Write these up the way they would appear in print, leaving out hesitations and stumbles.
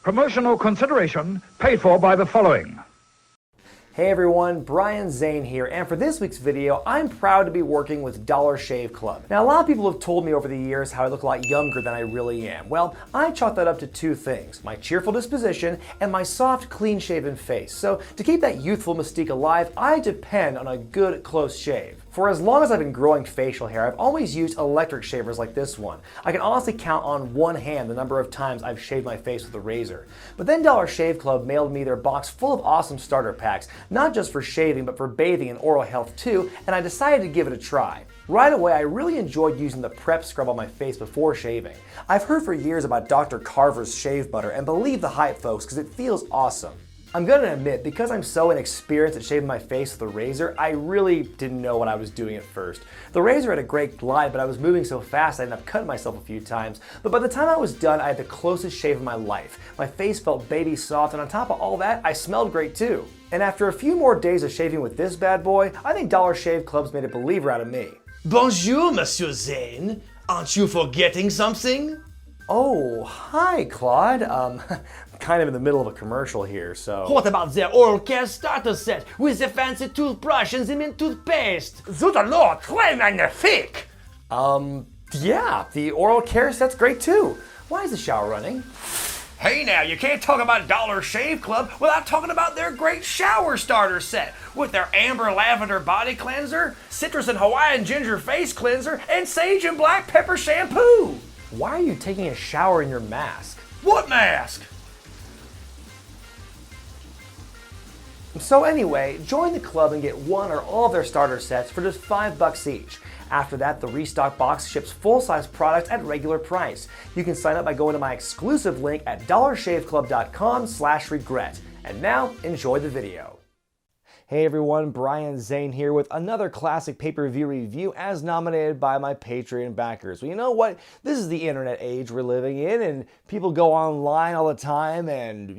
Promotional consideration paid for by the following. Hey everyone, Brian Zane here, and for this week's video, I'm proud to be working with Dollar Shave Club. Now, a lot of people have told me over the years how I look a lot younger than I really am. Well, I chalk that up to two things: my cheerful disposition and my soft, clean-shaven face. So, to keep that youthful mystique alive, I depend on a good, close shave. For as long as I've been growing facial hair, I've always used electric shavers like this one. I can honestly count on one hand the number of times I've shaved my face with a razor. But then Dollar Shave Club mailed me their box full of awesome starter packs, not just for shaving, but for bathing and oral health too, and I decided to give it a try. Right away, I really enjoyed using the prep scrub on my face before shaving. I've heard for years about Dr. Carver's shave butter and believe the hype, folks, because it feels awesome. I'm gonna admit, because I'm so inexperienced at shaving my face with a razor, I really didn't know what I was doing at first. The razor had a great glide, but I was moving so fast I ended up cutting myself a few times. But by the time I was done, I had the closest shave of my life. My face felt baby soft, and on top of all that, I smelled great too. And after a few more days of shaving with this bad boy, I think Dollar Shave Club's made a believer out of me. Bonjour, Monsieur Zane. Aren't you forgetting something? Oh, hi, Claude. Kind of in the middle of a commercial here, so... What about the oral care starter set with the fancy toothbrush and the mint toothpaste? Zut alors, très magnifique! Yeah, the oral care set's great too. Why is the shower running? Hey now, you can't talk about Dollar Shave Club without talking about their great shower starter set with their amber lavender body cleanser, citrus and Hawaiian ginger face cleanser, and sage and black pepper shampoo. Why are you taking a shower in your mask? What mask? So anyway, join the club and get one or all of their starter sets for just $5 each. After that, the restock box ships full-size products at regular price. You can sign up by going to my exclusive link at dollarshaveclub.com/regret. And now, enjoy the video. Hey everyone, Brian Zane here with another classic pay-per-view review as nominated by my Patreon backers. Well, you know what? This is the internet age we're living in, and people go online all the time and,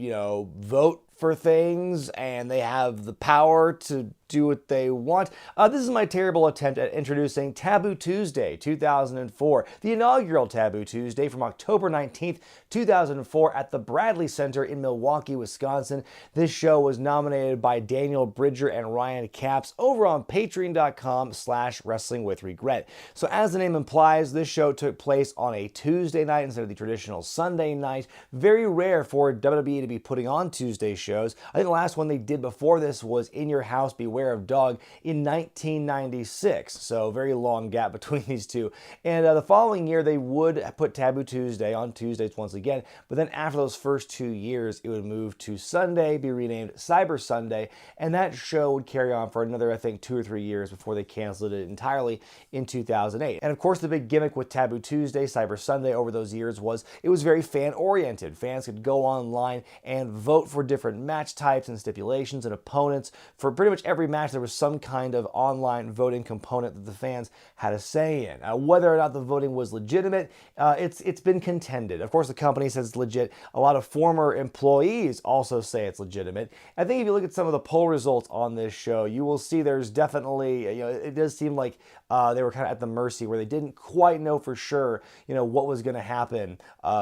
vote for things, and they have the power to do what they want. This is my terrible attempt at introducing Taboo Tuesday 2004, the inaugural Taboo Tuesday from October 19th, 2004 at the Bradley Center in Milwaukee, Wisconsin. This show was nominated by Daniel Bridger and Ryan Capps over on patreon.com/wrestlingwithregret. So as the name implies, this show took place on a Tuesday night instead of the traditional Sunday night. Very rare for WWE to be putting on Tuesday shows. I think the last one they did before this was In Your House, Beware of Dog in 1996, so very long gap between these two. And the following year they would put Taboo Tuesday on Tuesdays once again, but then after those first 2 years it would move to Sunday, be renamed Cyber Sunday, and that show would carry on for another, I think, 2 or 3 years before they canceled it entirely in 2008. And of course the big gimmick with Taboo Tuesday, Cyber Sunday over those years was it was very fan-oriented. Fans could go online and vote for different match types and stipulations and opponents. For pretty much every match there was some kind of online voting component that the fans had a say in. Whether or not the voting was legitimate, it's been contended. Of course the company says it's legit. A lot of former employees also say it's legitimate. I think if you look at some of the poll results on this show, you will see there's definitely, it does seem like they were kind of at the mercy where they didn't quite know for sure, what was going to happen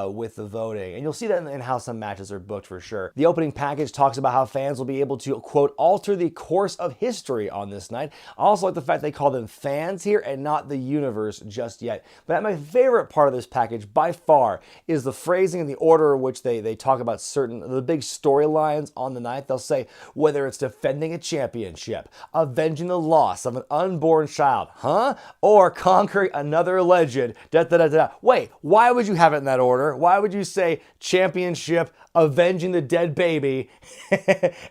with the voting. And you'll see that in how some matches are booked for sure. The opening package talks about how fans will be able to, quote, alter the course of history on this night. I also like the fact they call them fans here and not the universe just yet. But my favorite part of this package by far is the phrasing and the order in which they talk about the big storylines on the night. They'll say whether it's defending a championship, avenging the loss of an unborn child, or conquering another legend, Wait, why would you have it in that order? Why would you say championship, avenging the dead baby,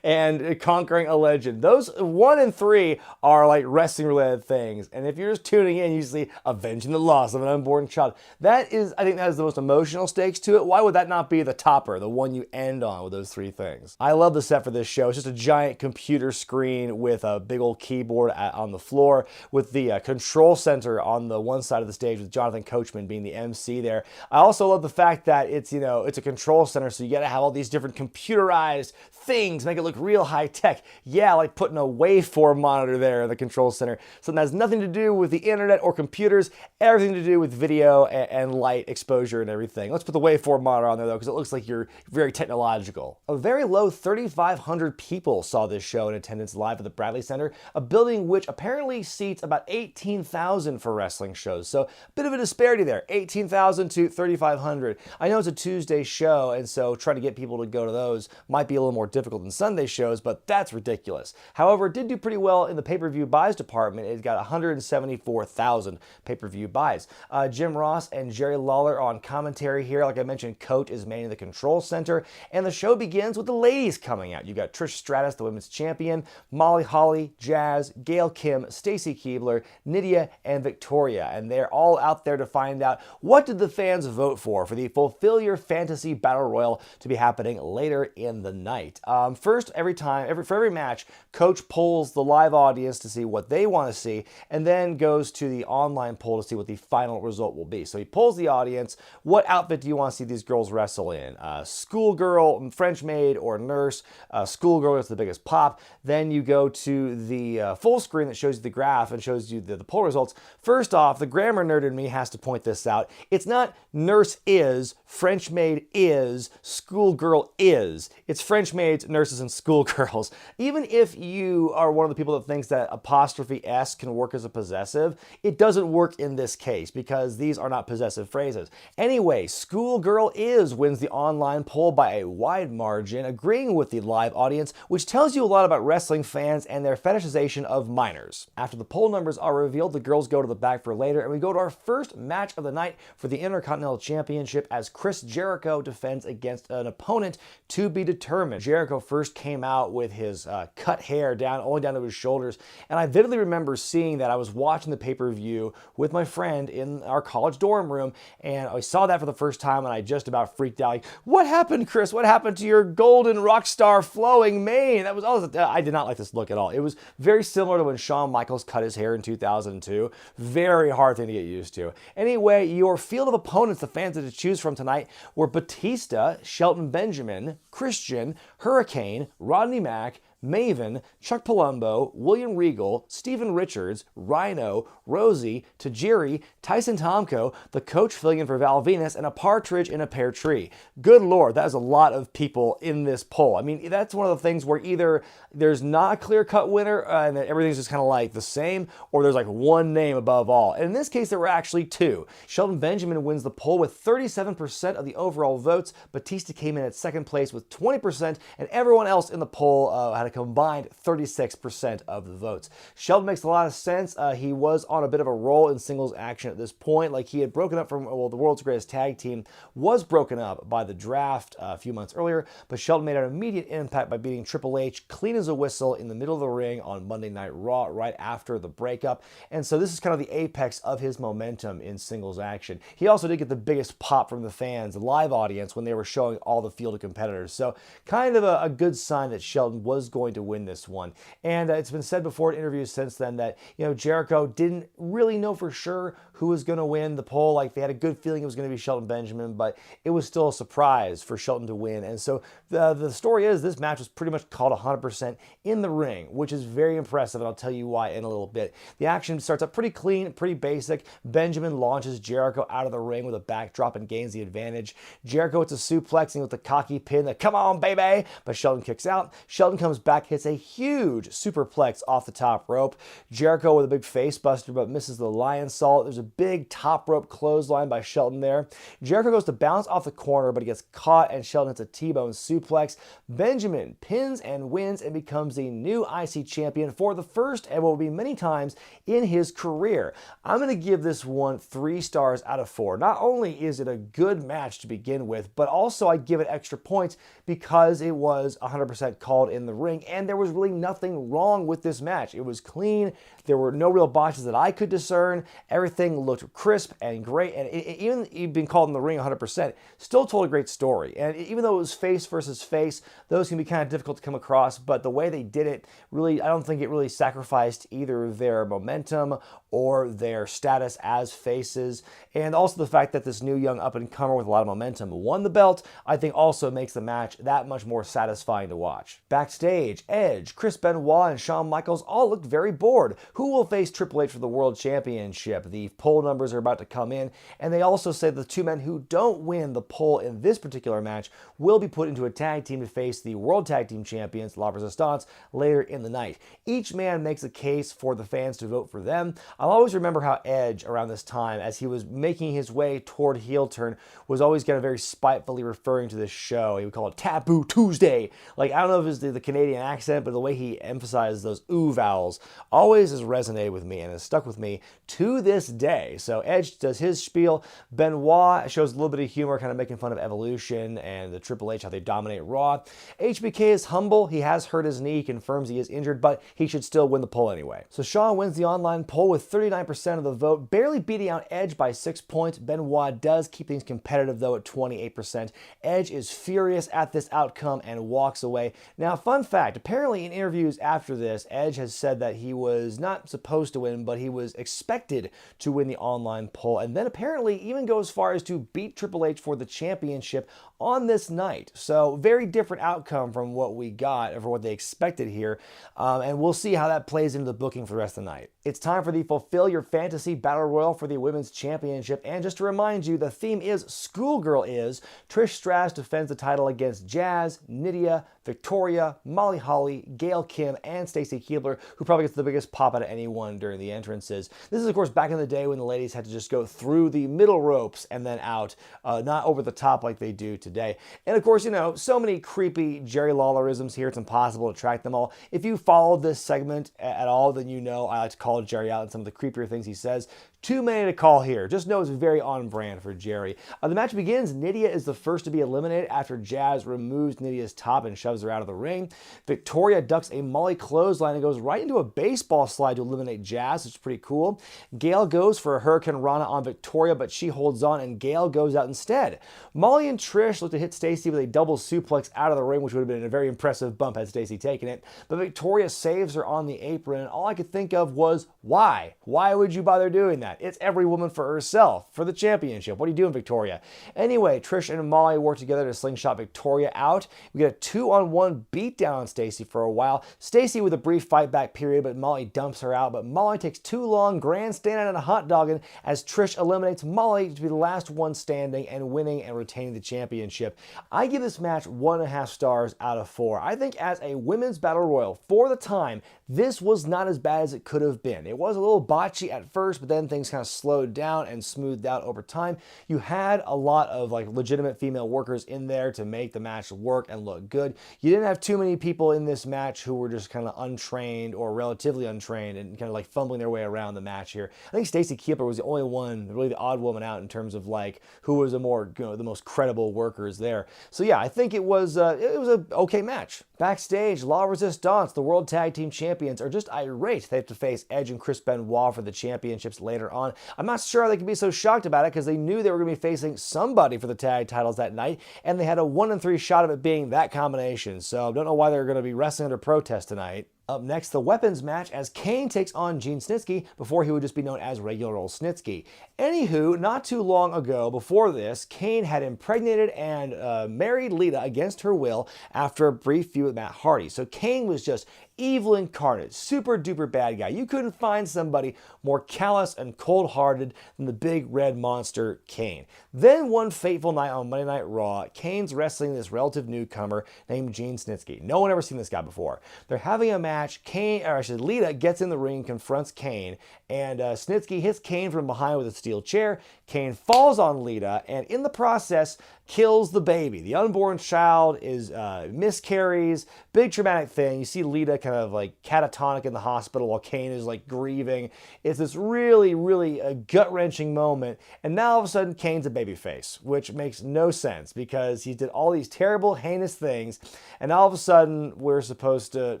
and conquering a legend? Those 1 and 3 are like wrestling related things. And if you're just tuning in, you see avenging the loss of an unborn child. I think that is the most emotional stakes to it. Why would that not be the topper, the one you end on with those 3 things? I love the set for this show. It's just a giant computer screen with a big old keyboard on the floor with the control center on the one side of the stage with Jonathan Coachman being the MC there. I also love the fact that it's a control center, so you gotta have all these different computerized things, make it look real high tech. Yeah, like putting a waveform monitor there in the control center. Something that has nothing to do with the internet or computers, everything to do with video and light exposure and everything. Let's put the waveform monitor on there though, because it looks like you're very technological. A very low 3,500 people saw this show in attendance live at the Bradley Center, a building which apparently seats about 18,000 for wrestling shows. So a bit of a disparity there, 18,000 to 3,500. I know it's a Tuesday show, and so trying to get people to go to those might be a little more difficult than Sunday shows, but that's ridiculous. However, it did do pretty well in the pay-per-view buys department. It got 174,000 pay-per-view buys. Jim Ross and Jerry Lawler on commentary here. Like I mentioned, Coach is manning the control center, and the show begins with the ladies coming out. You got Trish Stratus, the women's champion, Molly Holly, Jazz, Gail Kim, Stacy Keibler, Nydia, and Victoria, and they're all out there to find out what did the fans vote for the Fulfill Your Fantasy Battle Royal to be happening later in the night. First, for every match, Coach polls the live audience to see what they want to see, and then goes to the online poll to see what the final result will be. So he polls the audience, what outfit do you want to see these girls wrestle in? Schoolgirl, French maid, or nurse? Schoolgirl is the biggest pop. Then you go to the full screen that shows you the graph and shows you the poll results. First off, the grammar nerd in me has to point this out. It's not nurse is, French maid is, schoolgirl is. It's French maids, nurses, and schoolgirls. Even if you are one of the people that thinks that apostrophe S can work as a possessive, it doesn't work in this case because these are not possessive phrases. Anyway, schoolgirl is wins the online poll by a wide margin, agreeing with the live audience, which tells you a lot about wrestling fans and their fetishization of minors. After the poll numbers are revealed, the girls go to the back for later, and we go to our first match of the night for the Intercontinental Championship as Chris Jericho defends against an opponent to be determined. Jericho first came out with his cut hair only down to his shoulders, and I vividly remember seeing that. I was watching the pay-per-view with my friend in our college dorm room, and I saw that for the first time, and I just about freaked out. Like, what happened, Chris? What happened to your golden rock star flowing mane? That was all. I did not like this look at all. It was very similar to when Shawn Michaels cut his hair in 2002. Very hard thing to get used to. Anyway, your field of opponents the fans had to choose from tonight were Batista, Shelton Benjamin, Christian, Hurricane, Rodney Mack, Maven, Chuck Palumbo, William Regal, Steven Richards, Rhino, Rosie, Tajiri, Tyson Tomko, the coach filling in for Val Venus, and a partridge in a pear tree. Good Lord, that is a lot of people in this poll. I mean, that's one of the things where either there's not a clear-cut winner and everything's just kind of like the same, or there's like one name above all. And in this case, there were actually two. Shelton Benjamin wins the poll with 37% of the overall votes. Batista came in at second place with 20%, and everyone else in the poll had a combined 36% of the votes. Shelton makes a lot of sense. He was on a bit of a roll in singles action at this point. Like, he had broken up from, well, the world's greatest tag team was broken up by the draft a few months earlier, but Shelton made an immediate impact by beating Triple H clean as a whistle in the middle of the ring on Monday Night Raw right after the breakup. And so this is kind of the apex of his momentum in singles action. He also did get the biggest pop from the fans, the live audience, when they were showing all the field of competitors. So kind of a good sign that Shelton was going to win this one. And it's been said before in interviews since then that, you know, Jericho didn't really know for sure who was going to win the poll. Like, they had a good feeling it was going to be Shelton Benjamin, but it was still a surprise for Shelton to win. And so the story is this match was pretty much called 100% in the ring, which is very impressive, and I'll tell you why in a little bit. The action starts up pretty clean, pretty basic. Benjamin launches Jericho out of the ring with a backdrop and gains the advantage. Jericho hits a suplexing with the cocky pin, the come on baby, but Shelton kicks out. Shelton comes back, hits a huge superplex off the top rope. Jericho with a big face buster, but misses the lion salt. There's a big top rope clothesline by Shelton there. Jericho goes to bounce off the corner, but he gets caught, and Shelton hits a T-bone suplex. Benjamin pins and wins and becomes the new IC champion for the first and will be many times in his career. I'm going to give this one 3 stars out of 4. Not only is it a good match to begin with, but also I give it extra points because it was 100% called in the ring, and there was really nothing wrong with this match. It was clean. There were no real botches that I could discern. Everything looked crisp and great, and even being called in the ring 100%, still told a great story. And even though it was face versus face, those can be kind of difficult to come across, but the way they did it, really, I don't think it really sacrificed either their momentum or their status as faces. And also the fact that this new young up-and-comer with a lot of momentum won the belt, I think also makes the match that much more satisfying to watch. Backstage, Backstage, Edge, Chris Benoit, and Shawn Michaels all look very bored. Who will face Triple H for the World Championship? The poll numbers are about to come in, and they also say the two men who don't win the poll in this particular match will be put into a tag team to face the World Tag Team Champions, La Resistance, later in the night. Each man makes a case for the fans to vote for them. I'll always remember how Edge, around this time, as he was making his way toward heel turn, was always kind of very spitefully referring to this show. He would call it Taboo Tuesday. Like, I don't know if it's the Canadian accent, but the way he emphasizes those ooh vowels always has resonated with me and has stuck with me to this day. So Edge does his spiel. Benoit shows a little bit of humor, kind of making fun of Evolution and the Triple H, how they dominate Raw. HBK is humble. He has hurt his knee, confirms he is injured, but he should still win the poll anyway. So Shawn wins the online poll with 39% of the vote, barely beating out Edge by 6 points. Benoit does keep things competitive, though, at 28%. Edge is furious at this outcome and walks away. Now, fun fact, apparently in interviews after this, Edge has said that he was not supposed to win, but he was expected to win the online poll, and then apparently even go as far as to beat Triple H for the championship on this night. So very different outcome from what we got, or for what they expected here, and we'll see how that plays into the booking for the rest of the night. It's time for the Fulfill Your Fantasy Battle Royal for the Women's Championship, and just to remind you, the theme is Schoolgirl Is. Trish Stratus defends the title against Jazz, Nydia, Victoria, Molly Holly, Gail Kim, and Stacy Keibler, who probably gets the biggest pop out of anyone during the entrances. This is, of course, back in the day when the ladies had to just go through the middle ropes and then out, not over the top like they do today. And of course, you know, so many creepy Jerry Lawlerisms here, it's impossible to track them all. If you followed this segment at all, then you know I like to call Jerry out and some of the creepier things he says. Too many to call here. Just know it's very on brand for Jerry. The match begins. Nydia is the first to be eliminated after Jazz removes Nydia's top and shoves her out of the ring. Victoria ducks a Molly clothesline and goes right into a baseball slide to eliminate Jazz, which is pretty cool. Gail goes for a Hurricane Rana on Victoria, but she holds on and Gail goes out instead. Molly and Trish look to hit Stacy with a double suplex out of the ring, which would have been a very impressive bump had Stacy taken it. But Victoria saves her on the apron, and all I could think of was, why? Why would you bother doing that? It's every woman for herself, for the championship. What are you doing, Victoria? Anyway, Trish and Molly work together to slingshot Victoria out. We get a 2-on-1 beatdown on Stacy for a while. Stacy with a brief fight back period, but Molly dumps her out. But Molly takes too long, grandstanding and a hot dogging as Trish eliminates Molly to be the last one standing and winning and retaining the championship. I give this match 1.5 stars out of 4. I think as a women's battle royal for the time, this was not as bad as it could have been. It was a little botchy at first, but then things kind of slowed down and smoothed out over time. You had a lot of like legitimate female workers in there to make the match work and look good. You didn't have too many people in this match who were just kind of untrained or relatively untrained and kind of like fumbling their way around the match here. I think Stacy Keibler was the only one, really the odd woman out in terms of like who was the most credible workers there. So yeah, I think it was a okay match. Backstage, La Resistance, the World Tag Team Champions, are just irate. They have to face Edge and Chris Benoit for the championships later on. I'm not sure how they could be so shocked about it because they knew they were going to be facing somebody for the tag titles that night, and they had a 1-in-3 shot of it being that combination. So I don't know why they're going to be wrestling under protest tonight. Up next, the weapons match as Kane takes on Gene Snitsky before he would just be known as regular old Snitsky. Anywho, not too long ago before this, Kane had impregnated and married Lita against her will after a brief feud with Matt Hardy. So Kane was just evil incarnate, super duper bad guy. You couldn't find somebody more callous and cold-hearted than the big red monster Kane. Then one fateful night on Monday Night Raw, Kane's wrestling this relative newcomer named Gene Snitsky. No one ever seen this guy before. They're having a match. Lita gets in the ring, confronts Kane, and Snitsky hits Kane from behind with a steel chair. Kane falls on Lita, and in the process, kills the baby. The unborn child is miscarries. Big traumatic thing. You see Lita kind of like catatonic in the hospital while Kane is like grieving. It's this really, really gut-wrenching moment. And now all of a sudden, Kane's a babyface, which makes no sense because he did all these terrible, heinous things. And all of a sudden, we're supposed to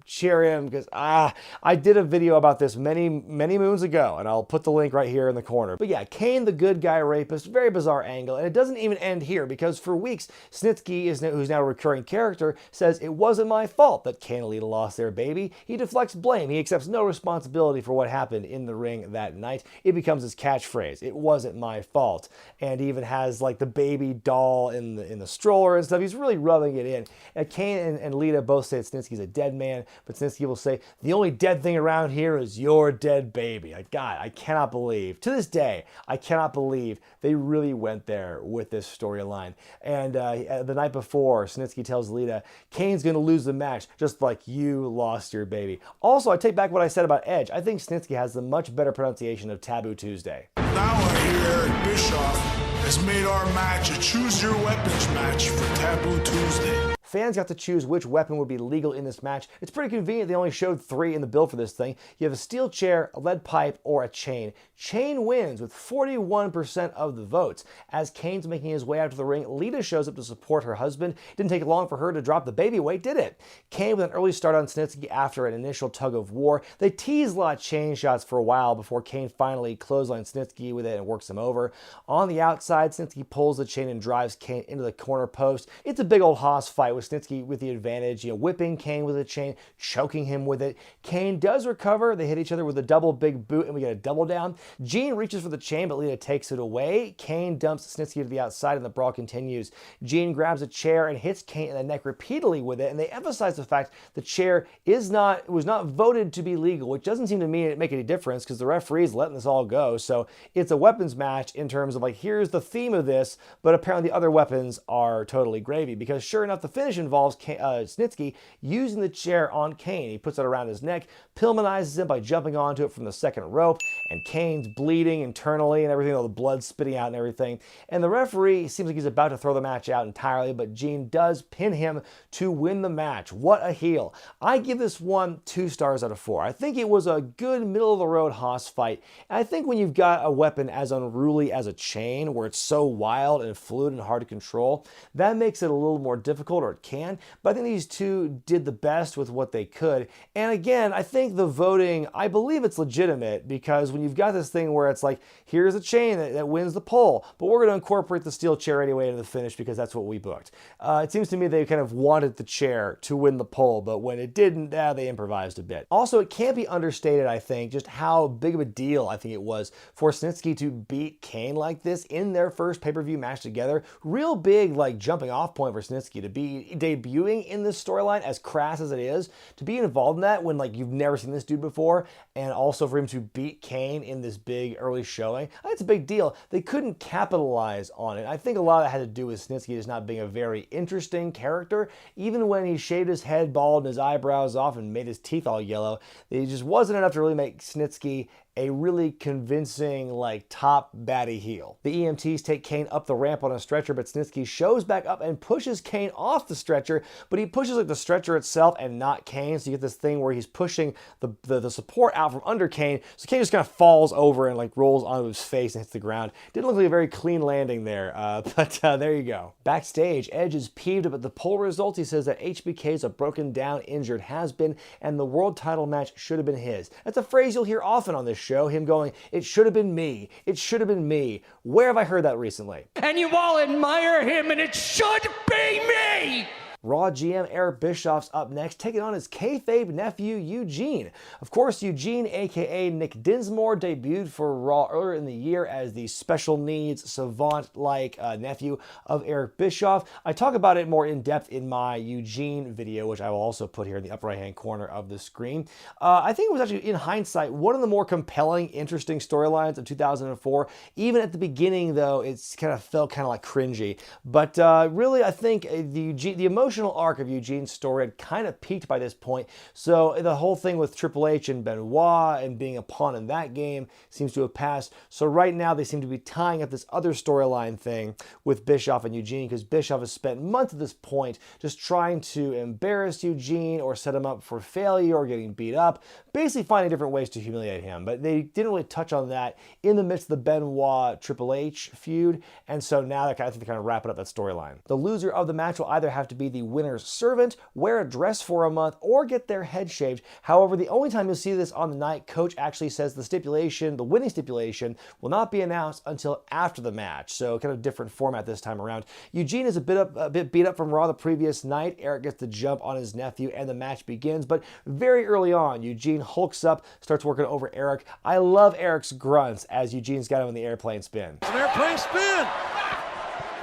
cheer him because, I did a video about this many, many moons ago, and I'll put the link right here in the corner. But yeah, Kane, the good guy rapist, very bizarre angle. And it doesn't even end here because because for weeks, Snitsky, who's now a recurring character, says it wasn't my fault that Kane and Lita lost their baby. He deflects blame. He accepts no responsibility for what happened in the ring that night. It becomes his catchphrase. It wasn't my fault. And he even has like the baby doll in the stroller and stuff. He's really rubbing it in. And Kane and Lita both say that Snitsky's a dead man, but Snitsky will say, the only dead thing around here is your dead baby. Like, God, I cannot believe, to this day, I cannot believe they really went there with this storyline. And the night before, Snitsky tells Lita, Kane's going to lose the match, just like you lost your baby. Also, I take back what I said about Edge. I think Snitsky has the much better pronunciation of Taboo Tuesday. Now I hear Bischoff has made our match a choose your weapons match for Taboo Tuesday. Fans got to choose which weapon would be legal in this match. It's pretty convenient they only showed 3 in the bill for this thing. You have a steel chair, a lead pipe, or a chain. Chain wins with 41% of the votes. As Kane's making his way out to the ring, Lita shows up to support her husband. Didn't take long for her to drop the baby weight, did it? Kane with an early start on Snitsky after an initial tug of war. They teased a lot of chain shots for a while before Kane finally clotheslines Snitsky with it and works him over. On the outside, Snitsky pulls the chain and drives Kane into the corner post. It's a big old hoss fight with Snitsky with the advantage, whipping Kane with a chain, choking him with it. Kane does recover. They hit each other with a double big boot, and we get a double down. Gene reaches for the chain, but Lita takes it away. Kane dumps Snitsky to the outside, and the brawl continues. Gene grabs a chair and hits Kane in the neck repeatedly with it, and they emphasize the fact the chair was not voted to be legal, which doesn't seem to make any difference because the referee's letting this all go. So it's a weapons match in terms of like, here's the theme of this, but apparently the other weapons are totally gravy, because sure enough, the finish involves Snitsky using the chair on Kane. He puts it around his neck, Pillmanizes him by jumping onto it from the second rope, and Kane's bleeding internally and everything, all the blood spitting out and everything. And the referee seems like he's about to throw the match out entirely, but Gene does pin him to win the match. What a heel. I give this one 2 stars out of 4. I think it was a good middle-of-the-road hoss fight. And I think when you've got a weapon as unruly as a chain, where it's so wild and fluid and hard to control, that makes it a little more difficult, or it can. But I think these two did the best with what they could. And again, I think the voting, I believe it's legitimate, because when you've got this thing where it's like, here's a chain that wins the poll, but we're going to incorporate the steel chair anyway into the finish because that's what we booked. It seems to me they kind of wanted the chair to win the poll, but when it didn't, they improvised a bit. Also, it can't be understated, I think, just how big of a deal I think it was for Snitsky to beat Kane like this in their first pay-per-view match together. Real big, like, jumping off point for Snitsky to be debuting in this storyline, as crass as it is, to be involved in that when, like, you've never seen this dude before, and also for him to beat Kane in this big early showing. I think it's a big deal. They couldn't capitalize on it. I think a lot of that had to do with Snitsky just not being a very interesting character. Even when he shaved his head bald and his eyebrows off and made his teeth all yellow, it just wasn't enough to really make Snitsky a really convincing, like, top baddie heel. The EMTs take Kane up the ramp on a stretcher, but Snitsky shows back up and pushes Kane off the stretcher, but he pushes like the stretcher itself and not Kane, so you get this thing where he's pushing the support out from under Kane, so Kane just kind of falls over and like rolls onto his face and hits the ground. Didn't look like a very clean landing there, but there you go. Backstage, Edge is peeved about the poll results. He says that HBK is a broken down, injured has-been, and the world title match should have been his. That's a phrase you'll hear often on this show, him going, it should have been me, it should have been me. Where have I heard that recently? And you all admire him, and it should be me! Raw GM Eric Bischoff's up next, taking on his kayfabe nephew Eugene. Of course, Eugene, aka Nick Dinsmore, debuted for Raw earlier in the year as the special needs savant-like nephew of Eric Bischoff. I talk about it more in depth in my Eugene video, which I will also put here in the upper right-hand corner of the screen. I think it was actually, in hindsight, one of the more compelling, interesting storylines of 2004. Even at the beginning, though, it's kind of felt kind of like cringy. But really, I think the emotional arc of Eugene's story had kind of peaked by this point, so the whole thing with Triple H and Benoit and being a pawn in that game seems to have passed. So right now they seem to be tying up this other storyline thing with Bischoff and Eugene, because Bischoff has spent months at this point just trying to embarrass Eugene or set him up for failure or getting beat up, basically finding different ways to humiliate him. But they didn't really touch on that in the midst of the Benoit Triple H feud, and so now I think they're kind of wrapping up that storyline. The loser of the match will either have to be the winner's servant, wear a dress for a month, or get their head shaved. However, the only time you'll see this on the night, Coach actually says the winning stipulation, will not be announced until after the match. So kind of different format this time around. Eugene is a bit beat up from Raw the previous night. Eric gets the jump on his nephew and the match begins, but very early on, Eugene hulks up, starts working over Eric. I love Eric's grunts as Eugene's got him in the airplane spin. An airplane spin!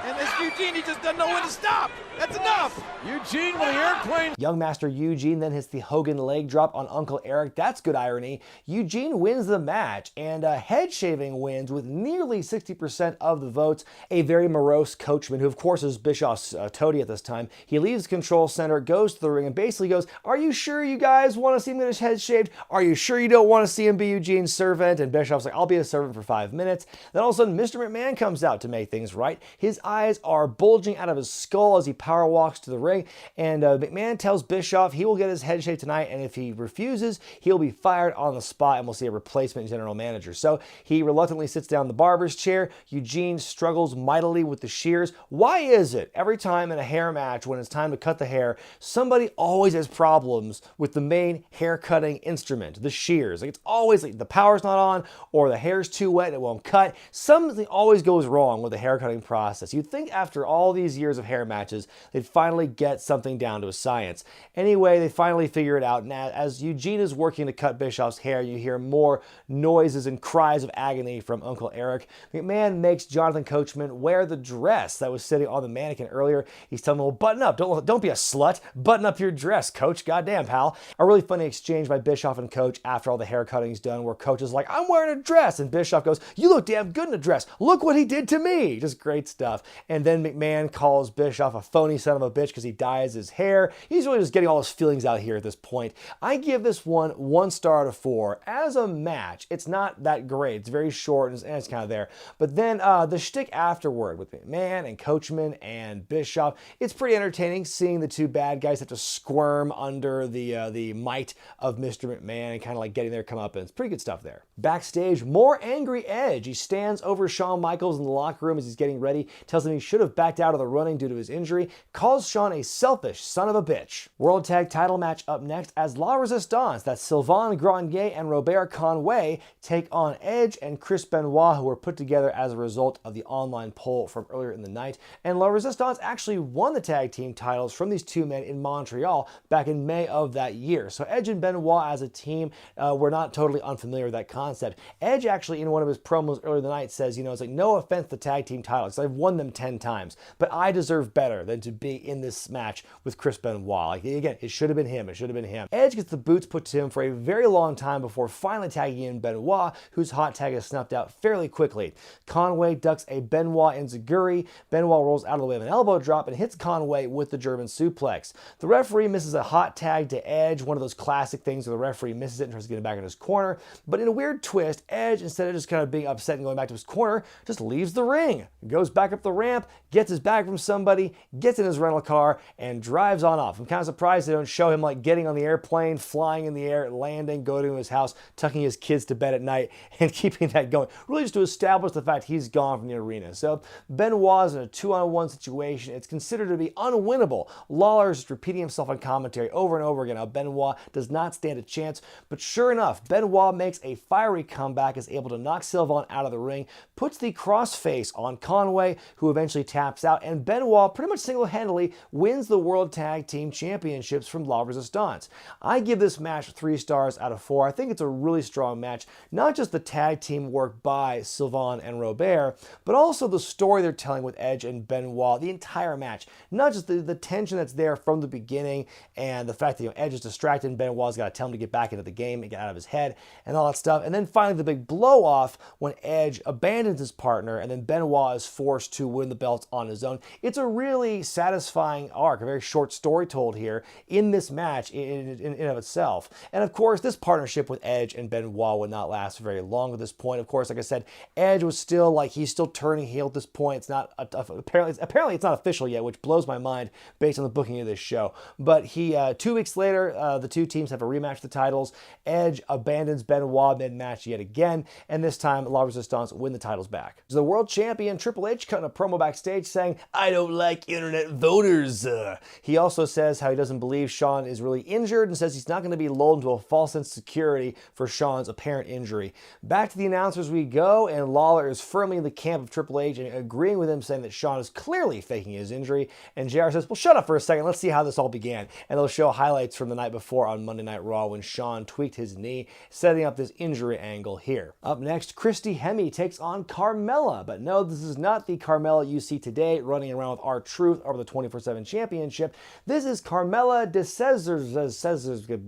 And this Eugene, he just doesn't know when to stop. That's enough. Eugene with the airplane. Young Master Eugene then hits the Hogan leg drop on Uncle Eric. That's good irony. Eugene wins the match, and head shaving wins with nearly 60% of the votes. A very morose coachman, who of course is Bischoff's toady at this time, he leaves Control Center, goes to the ring, and basically goes, "Are you sure you guys want to see him get his head shaved? Are you sure you don't want to see him be Eugene's servant?" And Bischoff's like, "I'll be a servant for 5 minutes." Then all of a sudden, Mr. McMahon comes out to make things right. His eyes are bulging out of his skull as he power walks to the ring, and McMahon tells Bischoff he will get his head shaved tonight, and if he refuses, he'll be fired on the spot, and we'll see a replacement general manager. So he reluctantly sits down in the barber's chair. Eugene struggles mightily with the shears. Why is it every time in a hair match, when it's time to cut the hair, somebody always has problems with the main hair cutting instrument, the shears? Like, it's always like the power's not on, or the hair's too wet and it won't cut. Something always goes wrong with the hair cutting process. You'd think after all these years of hair matches, they'd finally get something down to a science. Anyway, they finally figure it out, and as Eugene is working to cut Bischoff's hair, you hear more noises and cries of agony from Uncle Eric. McMahon makes Jonathan Coachman wear the dress that was sitting on the mannequin earlier. He's telling him, "Well, button up, don't be a slut, button up your dress, Coach, goddamn, pal." A really funny exchange by Bischoff and Coach after all the hair cutting's done, where Coach is like, "I'm wearing a dress," and Bischoff goes, "You look damn good in a dress, look what he did to me." Just great stuff. And then McMahon calls Bischoff a phony son of a bitch because he dyes his hair. He's really just getting all his feelings out here at this point. I give this one star out of 4. As a match, it's not that great. It's very short and it's kind of there. But then the shtick afterward with McMahon and Coachman and Bischoff, it's pretty entertaining seeing the two bad guys have to squirm under the might of Mr. McMahon and kind of like getting their comeuppance. It's pretty good stuff there. Backstage, more angry Edge. He stands over Shawn Michaels in the locker room as he's getting ready, tells him he should have backed out of the running due to his injury, calls Shawn a selfish son of a bitch. World Tag Title match up next as La Resistance, that's Sylvain Grenier and Robert Conway, take on Edge and Chris Benoit, who were put together as a result of the online poll from earlier in the night. And La Resistance actually won the tag team titles from these two men in Montreal back in May of that year. So Edge and Benoit as a team were not totally unfamiliar with that concept. Edge actually, in one of his promos earlier in the night, says, it's like, no offense to tag team titles, I've won them 10 times, but I deserve better than to be in this match with Chris Benoit. Like, again, it should have been him. It should have been him. Edge gets the boots put to him for a very long time before finally tagging in Benoit, whose hot tag is snuffed out fairly quickly. Conway ducks a Benoit enziguri. Benoit rolls out of the way of an elbow drop and hits Conway with the German suplex. The referee misses a hot tag to Edge, one of those classic things where the referee misses it and tries to get it back in his corner. But in a weird twist, Edge, instead of just kind of being upset and going back to his corner, just leaves the ring, goes back up the ramp, gets his bag from somebody, gets in his rental car, and drives on off. I'm kind of surprised they don't show him like getting on the airplane, flying in the air, landing, going to his house, tucking his kids to bed at night, and keeping that going. Really just to establish the fact he's gone from the arena. So Benoit's in a 2-on-1 situation. It's considered to be unwinnable. Lawler's just repeating himself on commentary over and over again how Benoit does not stand a chance. But sure enough, Benoit makes a fiery comeback, is able to knock Sylvain out of the ring, puts the crossface on Conway, who eventually taps out, and Benoit pretty much single-handedly wins the World Tag Team Championships from La Resistance. I give this match 3 stars out of 4. I think it's a really strong match. Not just the tag team work by Sylvain and Robert, but also the story they're telling with Edge and Benoit, the entire match. Not just the tension that's there from the beginning and the fact that Edge is distracted and Benoit's got to tell him to get back into the game and get out of his head and all that stuff. And then finally the big blow-off when Edge abandons his partner and then Benoit is forced to win the belts on his own. It's a really satisfying arc, a very short story told here in this match in and of itself. And of course, this partnership with Edge and Benoit would not last very long at this point. Of course, like I said, Edge was still like, he's still turning heel at this point. It's not, apparently it's not official yet, which blows my mind based on the booking of this show. But he, 2 weeks later, the two teams have a rematch for the titles. Edge abandons Benoit mid-match yet again, and this time La Resistance win the titles back. So the world champion Triple H cutting a promo backstage saying, "I don't like internet internet voters. He also says how he doesn't believe Shawn is really injured and says he's not going to be lulled into a false sense of security for Shawn's apparent injury. Back to the announcers we go, and Lawler is firmly in the camp of Triple H and agreeing with him, saying that Shawn is clearly faking his injury. And JR says, well, shut up for a second. Let's see how this all began. And they'll show highlights from the night before on Monday Night Raw when Shawn tweaked his knee, setting up this injury angle here. Up next, Christy Hemme takes on Carmella. But no, this is not the Carmella you see today running around with R-Truth over the 24/7 championship. This is Carmella de Cesars,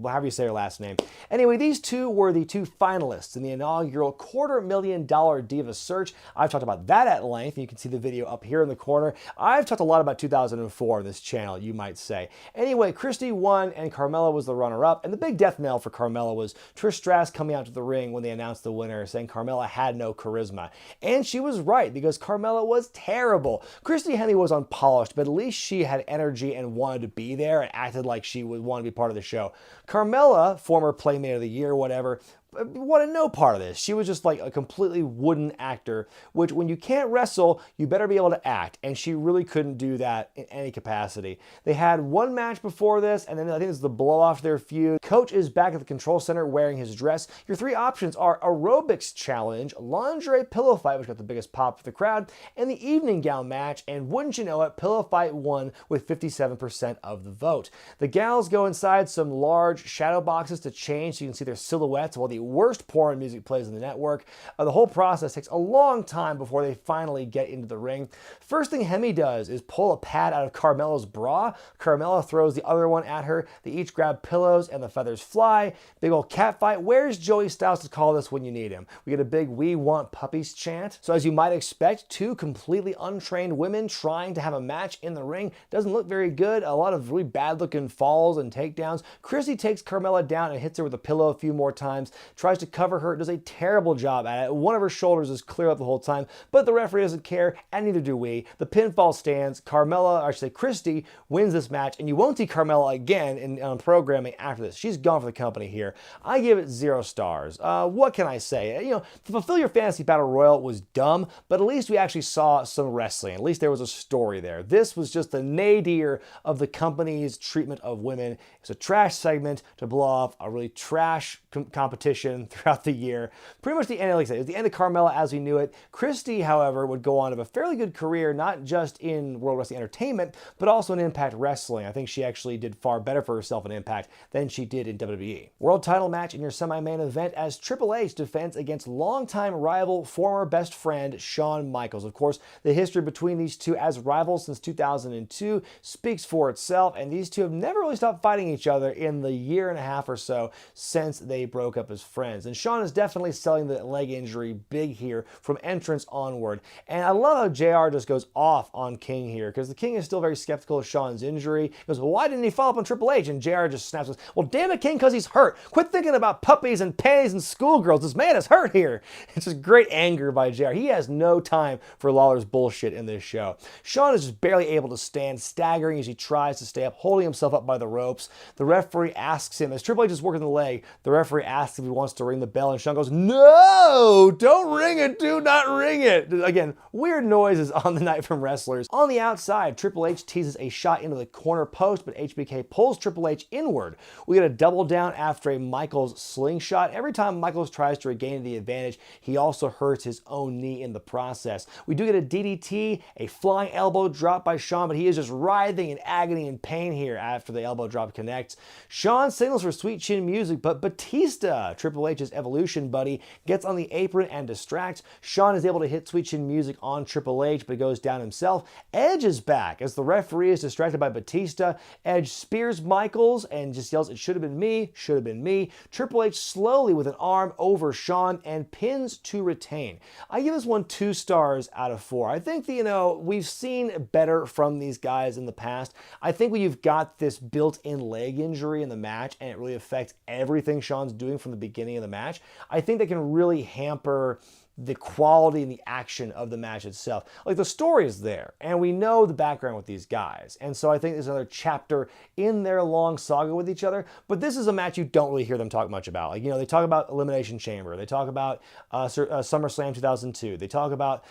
however you say her last name. Anyway, these two were the two finalists in the inaugural $250,000 Divas search. I've talked about that at length. You can see the video up here in the corner. I've talked a lot about 2004 on this channel, you might say. Anyway, Christy won and Carmella was the runner-up, and the big death knell for Carmella was Trish Stratus coming out to the ring when they announced the winner, saying Carmella had no charisma. And she was right, because Carmella was terrible. Christy Hemme was unpolished, but at least she had energy and wanted to be there and acted like she would want to be part of the show. Carmella, former Playmate of the Year, whatever, wanted no part of this. She was just like a completely wooden actor, which when you can't wrestle, you better be able to act, and she really couldn't do that in any capacity. They had one match before this, and then I think this is the blow-off to their feud. Coach is back at the control center wearing his dress. Your three options are aerobics challenge, lingerie pillow fight, which got the biggest pop for the crowd, and the evening gown match, and wouldn't you know it, pillow fight won with 57% of the vote. The gals go inside some large shadow boxes to change so you can see their silhouettes while the worst porn music plays on the network. The whole process takes a long time before they finally get into the ring. First thing Hemme does is pull a pad out of Carmella's bra. Carmella throws the other one at her. They each grab pillows and the feathers fly. Big old cat fight. Where's Joey Styles to call this when you need him? We get a big "We want puppies" chant. So as you might expect, two completely untrained women trying to have a match in the ring. Doesn't look very good. A lot of really bad looking falls and takedowns. Christy takes Carmella down and hits her with a pillow a few more times. Tries to cover her, does a terrible job at it. One of her shoulders is clear up the whole time, but the referee doesn't care, and neither do we. The pinfall stands. Carmella, or I should say Christy, wins this match, and you won't see Carmella again on programming after this. She's gone for the company here. I give it 0 stars. What can I say? You know, to fulfill your fantasy battle royal was dumb, but at least we actually saw some wrestling. At least there was a story there. This was just the nadir of the company's treatment of women. It's a trash segment to blow off a really trash competition throughout the year. Pretty much the end, like I said, it was the end of Carmella as we knew it. Christy, however, would go on to have a fairly good career, not just in World Wrestling Entertainment, but also in Impact Wrestling. I think she actually did far better for herself in Impact than she did in WWE. World title match in your semi-main event as Triple H defends against longtime rival, former best friend, Shawn Michaels. Of course, the history between these two as rivals since 2002 speaks for itself, and these two have never really stopped fighting each other in the year and a half or so since they broke up as friends. And Shawn is definitely selling the leg injury big here from entrance onward. And I love how JR just goes off on King here, because the King is still very skeptical of Shawn's injury. He goes, well, why didn't he follow up on Triple H? And JR just snaps, well, damn it, King, because he's hurt. Quit thinking about puppies and panties and schoolgirls. This man is hurt here. It's just great anger by JR. He has no time for Lawler's bullshit in this show. Shawn is just barely able to stand, staggering as he tries to stay up, holding himself up by the ropes. The referee asks him, as Triple H is working the leg, the referee asks if he wants to ring the bell, and Shawn goes, no, don't ring it, do not ring it. Again, weird noises on the night from wrestlers. On the outside, Triple H teases a shot into the corner post, but HBK pulls Triple H inward. We get a double down after a Michaels slingshot. Every time Michaels tries to regain the advantage, he also hurts his own knee in the process. We do get a DDT, a flying elbow drop by Shawn, but he is just writhing in agony and pain here after the elbow drop connects. Shawn signals for Sweet Chin Music, but Batista, Triple H's Evolution buddy, gets on the apron and distracts. Shawn is able to hit Sweet Chin Music on Triple H, but goes down himself. Edge is back as the referee is distracted by Batista. Edge spears Michaels and just yells, it should have been me, should have been me. Triple H slowly with an arm over Shawn and pins to retain. I give this one 2 stars out of 4. I think that, we've seen better from these guys in the past. I think when you've got this built-in leg injury in the match and it really affects everything Shawn's doing from the beginning of the match, I think that can really hamper the quality and the action of the match itself. Like, the story is there, and we know the background with these guys. And so I think there's another chapter in their long saga with each other. But this is a match you don't really hear them talk much about. Like, you know, they talk about Elimination Chamber. They talk about SummerSlam 2002. They talk about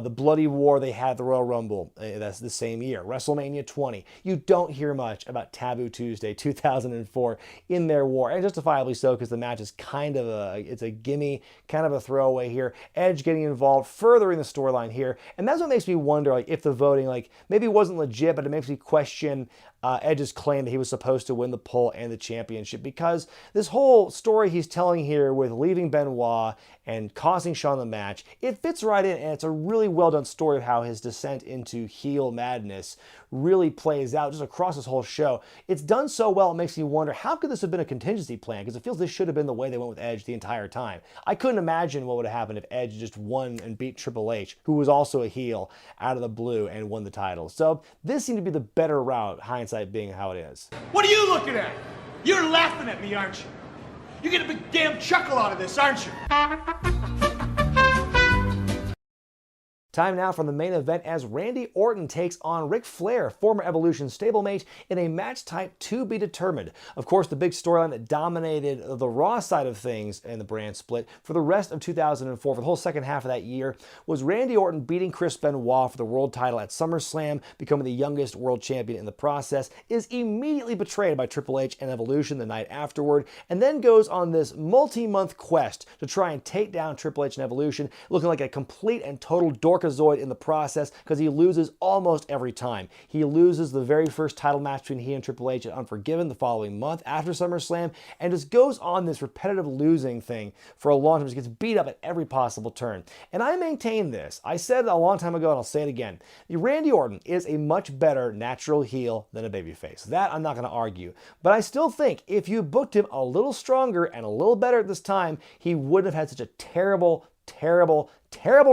the bloody war they had at the Royal Rumble. That's the same year. WrestleMania 20. You don't hear much about Taboo Tuesday 2004 in their war. And justifiably so, because the match is kind of it's a gimme, kind of a throwaway here. Edge getting involved, furthering the storyline here. And that's what makes me wonder, like, if the voting, like, maybe it wasn't legit, but it makes me question Edge's claim that he was supposed to win the poll and the championship, because this whole story he's telling here with leaving Benoit and costing Shawn the match, it fits right in, and it's a really well done story of how his descent into heel madness really plays out just across this whole show. It's done so well, it makes me wonder, how could this have been a contingency plan? Because it feels this should have been the way they went with Edge the entire time. I couldn't imagine what would have happened if Edge just won and beat Triple H, who was also a heel, out of the blue and won the title. So this seemed to be the better route, hindsight being how it is. What are you looking at? You're laughing at me, aren't you? You get a big damn chuckle out of this, aren't you? Time now for the main event as Randy Orton takes on Ric Flair, former Evolution stablemate, in a match type to be determined. Of course, the big storyline that dominated the Raw side of things in the brand split for the rest of 2004, for the whole second half of that year, was Randy Orton beating Chris Benoit for the world title at SummerSlam, becoming the youngest world champion in the process, is immediately betrayed by Triple H and Evolution the night afterward, and then goes on this multi-month quest to try and take down Triple H and Evolution, looking like a complete and total dorkazoid in the process, because he loses almost every time. He loses the very first title match between he and Triple H at Unforgiven the following month after SummerSlam, and just goes on this repetitive losing thing for a long time. Just gets beat up at every possible turn. And I maintain this. I said it a long time ago, and I'll say it again. Randy Orton is a much better natural heel than a babyface. That I'm not going to argue. But I still think if you booked him a little stronger and a little better at this time, he wouldn't have had such a terrible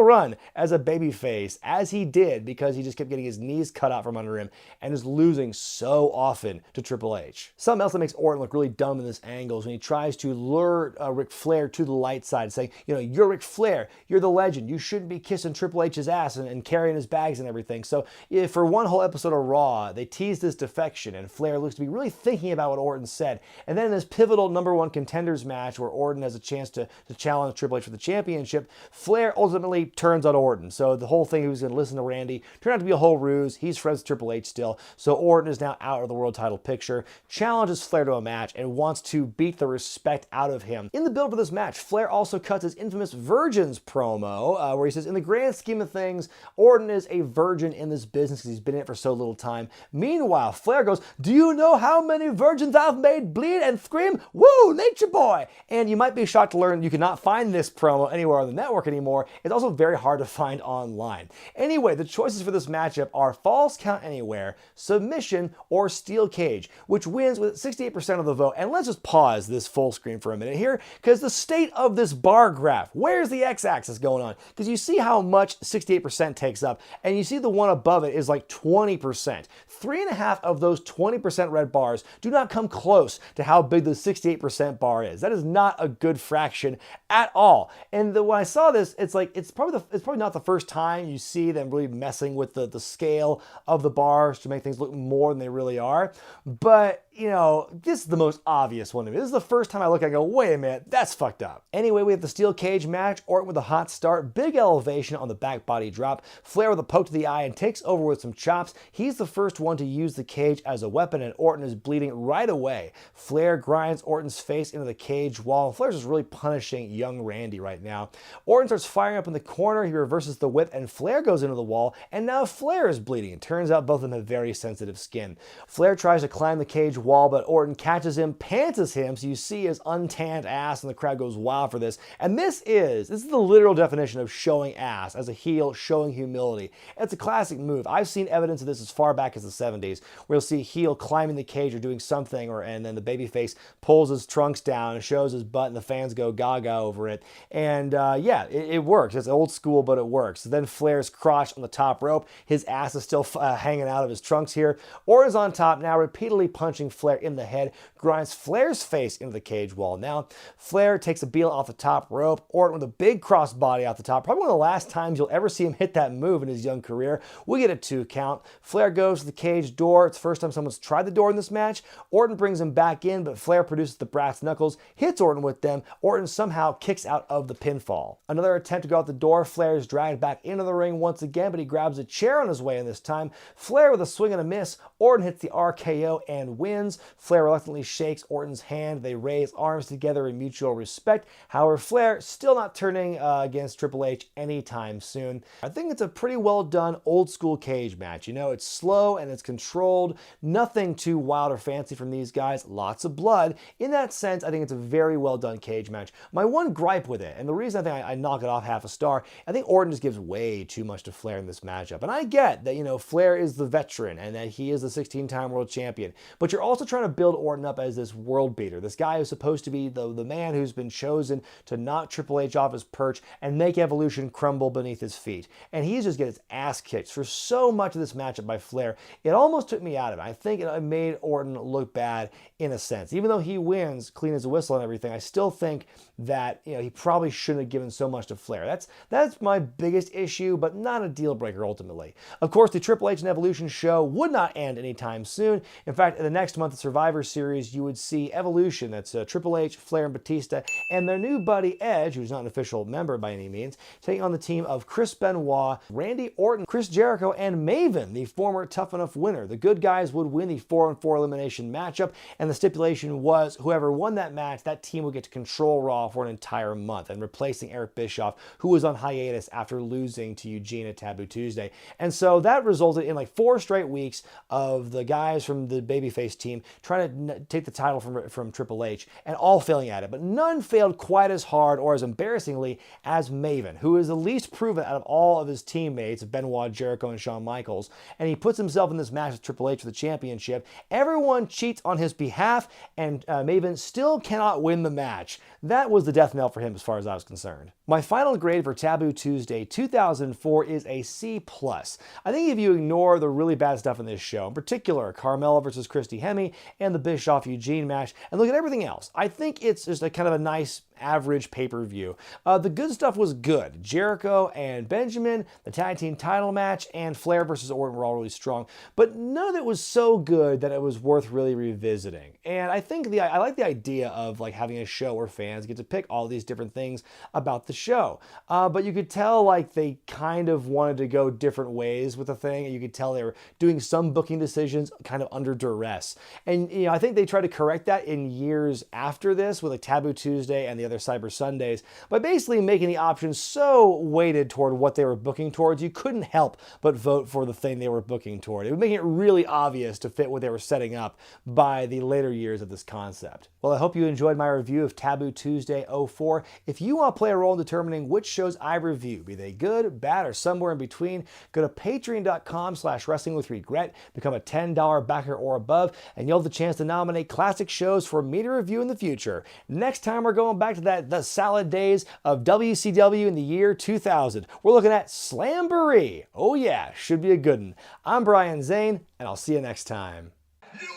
run as a babyface as he did, because he just kept getting his knees cut out from under him and is losing so often to Triple H. Something else that makes Orton look really dumb in this angle is when he tries to lure Ric Flair to the light side, saying, you know, you're Ric Flair, you're the legend, you shouldn't be kissing Triple H's ass and carrying his bags and everything. So for one whole episode of Raw, they teased this defection, and Flair looks to be really thinking about what Orton said. And then in this pivotal #1 contenders match where Orton has a chance to challenge Triple H for the championship, Flair ultimately turns on Orton. So the whole thing, he was going to listen to Randy, turned out to be a whole ruse. He's friends with Triple H still. So Orton is now out of the world title picture, challenges Flair to a match, and wants to beat the respect out of him. In the build for this match, Flair also cuts his infamous Virgins promo, where he says, in the grand scheme of things, Orton is a virgin in this business because he's been in it for so little time. Meanwhile, Flair goes, do you know how many virgins I've made bleed and scream, woo, nature boy? And you might be shocked to learn you cannot find this promo anywhere on the network anymore. It's also very hard to find online. Anyway, the choices for this matchup are Falls Count Anywhere, Submission, or Steel Cage, which wins with 68% of the vote. And let's just pause this full screen for a minute here, because the state of this bar graph, where's the x-axis going on? Because you see how much 68% takes up, and you see the one above it is like 20%. 3.5 of those 20% red bars do not come close to how big the 68% bar is. That is not a good fraction at all. And when I saw this, it's like, it's probably not the first time you see them really messing with the scale of the bars to make things look more than they really are. But, you know, this is the most obvious one to me. This is the first time I look and go, wait a minute, that's fucked up. Anyway, we have the steel cage match. Orton with a hot start, big elevation on the back body drop. Flair with a poke to the eye and takes over with some chops. He's the first one to use the cage as a weapon, and Orton is bleeding right away. Flair grinds Orton's face into the cage wall. Flair's just really punishing young Randy right now. Orton starts firing up in the corner. He reverses the whip, and Flair goes into the wall, and now Flair is bleeding. It turns out both of them have very sensitive skin. Flair tries to climb the cage wall, but Orton catches him, pantses him, so you see his untanned ass, and the crowd goes wild for this. And this is the literal definition of showing ass, as a heel, showing humility. It's a classic move. I've seen evidence of this as far back as the 70s, where you'll see a heel climbing the cage or doing something, and then the babyface pulls his trunks down and shows his butt, and the fans go gaga over it. And yeah, it works. It's old school, but it works. So then Flair's crotch on the top rope. His ass is still hanging out of his trunks here. Orton's on top now, repeatedly punching Flair in the head, grinds Flair's face into the cage wall. Now, Flair takes a beal off the top rope. Orton with a big crossbody off the top. Probably one of the last times you'll ever see him hit that move in his young career. We get a 2 count. Flair goes to the cage door. It's the first time someone's tried the door in this match. Orton brings him back in, but Flair produces the brass knuckles, hits Orton with them. Orton somehow kicks out of the pinfall. Another attempt to go out the door. Flair is dragged back into the ring once again, but he grabs a chair on his way in this time. Flair with a swing and a miss. Orton hits the RKO and wins. Flair reluctantly shakes Orton's hand. They raise arms together in mutual respect. However, Flair still not turning against Triple H anytime soon. I think it's a pretty well done old school cage match. You know, it's slow and it's controlled. Nothing too wild or fancy from these guys. Lots of blood. In that sense, I think it's a very well done cage match. My one gripe with it, and the reason I think I knock it off half a star, I think Orton just gives way too much to Flair in this matchup. And I get that, you know, Flair is the veteran and that he is the 16-time world champion, but you're also trying to build Orton up as this world beater, this guy who's supposed to be the man who's been chosen to knock Triple H off his perch and make Evolution crumble beneath his feet. And he's just getting his ass kicked for so much of this matchup by Flair. It almost took me out of it. I think it made Orton look bad in a sense. Even though he wins clean as a whistle and everything, I still think that, you know, he probably shouldn't have given so much to Flair. That's my biggest issue, but not a deal breaker ultimately. Of course, the Triple H and Evolution show would not end anytime soon. In fact, in the next month of Survivor Series, you would see Evolution. That's Triple H, Flair, and Batista, and their new buddy Edge, who's not an official member by any means, taking on the team of Chris Benoit, Randy Orton, Chris Jericho, and Maven, the former Tough Enough winner. The good guys would win the 4-on-4 elimination matchup, and the stipulation was whoever won that match, that team would get to control Raw for an entire month, and replacing Eric Bischoff, who was on hiatus after losing to Eugene at Taboo Tuesday. And so that resulted in like 4 straight weeks of the guys from the babyface team trying to take the title from Triple H, and all failing at it. But none failed quite as hard or as embarrassingly as Maven, who is the least proven out of all of his teammates, Benoit, Jericho, and Shawn Michaels. And he puts himself in this match with Triple H for the championship. Everyone cheats on his behalf, and Maven still cannot win the match. That was the death knell for him as far as I was concerned. My final grade for Taboo Tuesday 2004 is a C+. I think if you ignore the really bad stuff in this show, in particular Carmella versus Christy Hemme and the Bischoff Eugene match, and look at everything else, I think it's just a kind of a nice average pay-per-view. The good stuff was good. Jericho and Benjamin, the tag team title match, and Flair versus Orton were all really strong, but none of it was so good that it was worth really revisiting. And I think I like the idea of like having a show where fans get to pick all these different things about the show. But you could tell like they kind of wanted to go different ways with the thing, and you could tell they were doing some booking decisions kind of under duress. And you know, I think they tried to correct that in years after this with like Taboo Tuesday and the other Cyber Sundays, by basically making the options so weighted toward what they were booking towards, you couldn't help but vote for the thing they were booking toward. It was making it really obvious to fit what they were setting up by the later years of this concept. Well, I hope you enjoyed my review of Taboo Tuesday 04. If you want to play a role in determining which shows I review, be they good, bad, or somewhere in between, go to patreon.com/wrestlingwithregret, become a $10 backer or above, and you'll have the chance to nominate classic shows for me to review in the future. Next time we're going back to the salad days of WCW in the year 2000. We're looking at Slamboree. Oh yeah, should be a good one. I'm Brian Zane, and I'll see you next time. You're